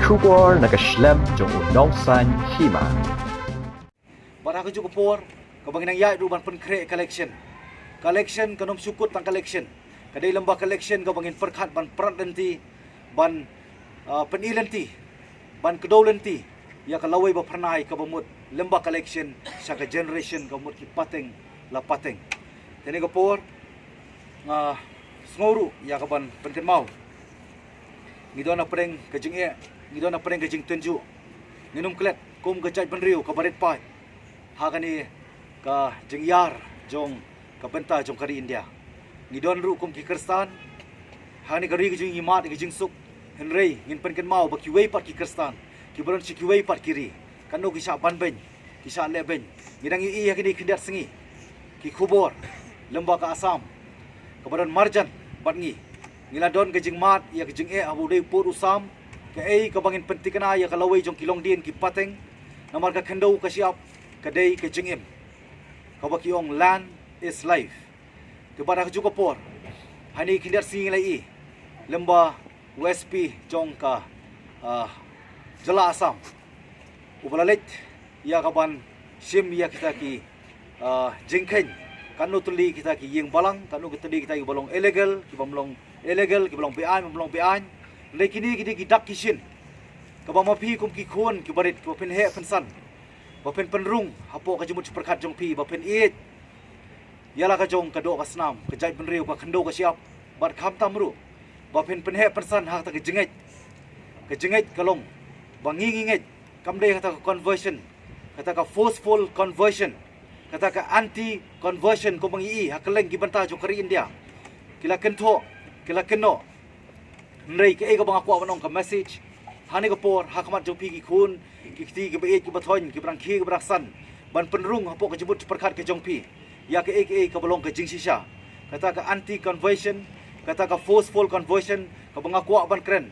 Shubor nakaslem jong unong san hima. Bara ka juga por, kabangin ang yai ban pen create collection. Collection kanom sukut tang collection. Kadai lembah collection kabangin perkat ban perat lenti, ban penilenti, ban kedolenti. Ya kalawai ba pernai kabamut lembah collection saka generation kabamut ki pateng la pateng. Tani ka por snguru ya kaban penken mau. Ngidon na preng kajing ngidon na preng kajing tunju. Nginum klet kum kajai penriu kabarit pai. Hakani ka jengyar jong kabenta jong kari India. Ngidon ru kum ki Kristan. Hani kari kajing imat kajing suk. Henrei ngin penken mau ba kiwei pat ki Kristan. Ki beron si kiwei pat kiri. Kanu ki sa ban ben. Ki sa le ben. Ngidang i hakini kindat sengi. Ki kubor lembah ka Asam. Kabaran marjan bat ngi. Ngiladon kajing mat ya kajing abu dei pur usam ke kabangin pentikana ya kalawai jong kilong din ki pateng namar ka khendau ka siap kadai kajing kabakiong land is life ke bara ka juga por hani kindar sing lai lembah USP jong ka jala Asam ubalalet ya kaban sim ya kita ki jingken kanu tuli kita ki yeng balang kanu tuli kita ki balong illegal ki balong illegal ki belong pian lekini ki dak kishin kabang mapi kum ki khun ki barit ko pen he pensan ba pen penrung hapo ka jumut perkat jong pi ba pen it yala ka jong ka do ka snam ka jai penriu ka khando ka siap bar kham tamru ba pen he pensan ha ta ka jenget kalong ba nginginget kamde ka ta conversion kata ka forceful conversion kata ka anti conversion ko mangi hakeleng ki banta jong kari India kila kentho kila keno nrei ke ega bang aku wanong ka message hani ko por hakamat jong pi ki khun ki ti ki be ki bathon ki brang ki brang san ban penrung hapo ka jebut perkat ke jong pi ya ke ka balong ka jing sisa kata ka anti conversion kata ka forceful conversion ka bang aku ban kren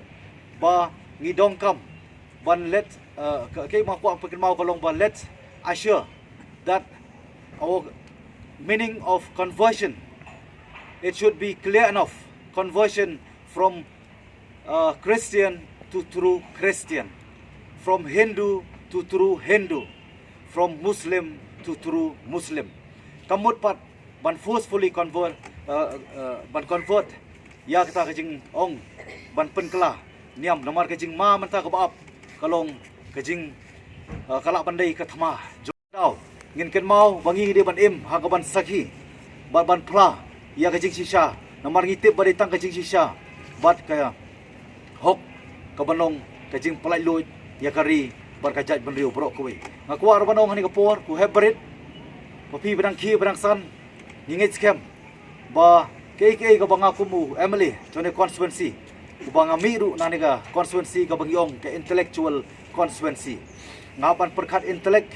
ba ngidong kam ban let ke bang aku pekin mau kalong ba let assure that our meaning of conversion it should be clear enough. Conversion from Christian to true Christian, from Hindu to true Hindu, from Muslim to true Muslim. Kamut pat ban forcefully convert, ya kita kajing ong ban penkela niam namar kajing ma menta ke baap kalong kajing kalak bandai ke thama jodau ngin ken mau bangi dia ban im ha ban sakhi ban pla ya kajing sisa namar ngitip baditang kajing sisa bat kaya hok kabanong kajing palai luit ya kari bar kajat benriu brok kuwi ngakwa banong hani kapor ku hebrit papi bedang ki bedang san ngingit scam ba ke ka banga kumu Emily jone constituency ku banga miru naniga constituency ka bangyong ke intellectual constituency ngapan perkat intelek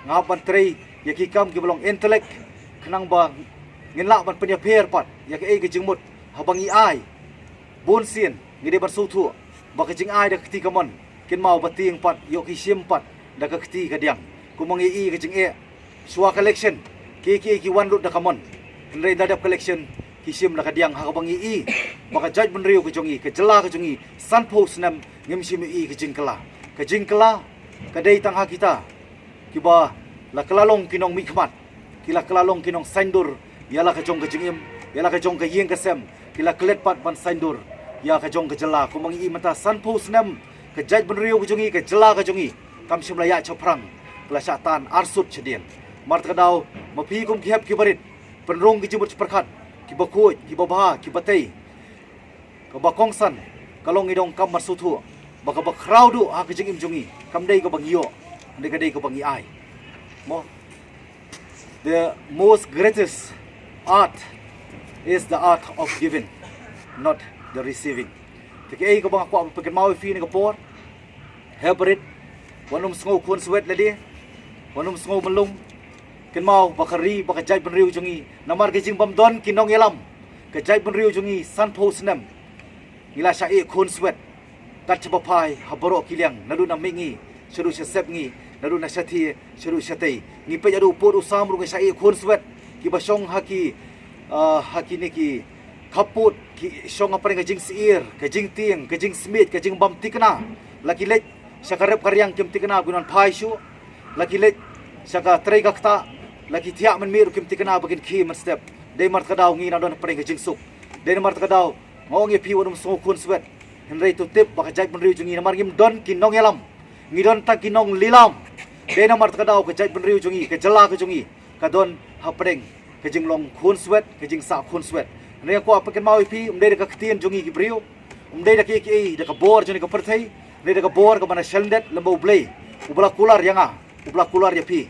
ngapan trei ya kikam ki belong intelek kenang ba nginlak ban penyaper pat ya ke jingmut habangi ai bon sin ngide ban sutu ba ke jing ai da kti kamon kin mau bating pat yo ki sim pat da ka kti ka diang kumangi ke jing swa collection ki wan lut da kamon nrei da collection ki sim da ka diang habangi ba ka jaj benriu ke jongi ke jela ke jongi sanpo snam ngim sim ke jing kala ka dei tang ha kita ki ba la kelalong kinong mi khmat kila kelalong kinong sandur yala ka jong ka jingim yala ka jong ka yeng ka sem kila klet pat ban sandur ya ka jong ka jela ko mangi mata sanpo snam ka jaj benriu ka jongi ka jela ka jongi kam sim laya choprang kala syatan arsut chedien mar kadau mapi kum ki hep ki barit penrong ki jibut perkat ki bakoi ki babha ki batei ka bakongsan kalong idong kam marsutu baka bakrau du ha ka jingim jongi kam dei ka bangyo ndei ka dei ka bangi ai mo the most greatest art is the art of giving, not the receiving. Tiki ko bang ako pagkan mau fi ni kapor. Hebrit wanum sngo kun swet ladi. Wanum sngo melung. Ken mau bakari bakajai benriu jungi. Namar ke jing bamdon kinong yelam. Kajai benriu jungi sanpo snam. Ngila syai kun swet. Kat cepapai haboro kiliang nadu namingi seru sesep ngi nadu nasati seru satai. Ngi pe jadu pur usam ru syai kun swet. Ki basong haki niki kaput ki song apa kajing siir kajing tiang kajing smith kajing bam tikna laki lek sakarep karyang kim tikana gunan phai shu laki lek saka trei gakta laki tiak men mir kim tikana bagin khi man step de mart kadau ngi na don pring jing suk de mart kadau ngong ye pi wonum so kun swet henrei tu tip baka jai ben riu jungi na mar ngim don kinong yalam ngi don ta kinong lilam de na mart kadau ka jai ben riu jungi ka jala ka jungi ka don ha pring ka jing long kun swet ka jing sa kun swet ne ko apaken mau pi de ka ktien jungi ki briu de da ki da ka bor juni ka perthai ne da ka bor ka mana sheldet lembo blei ubla kular yanga ubla kular ya pi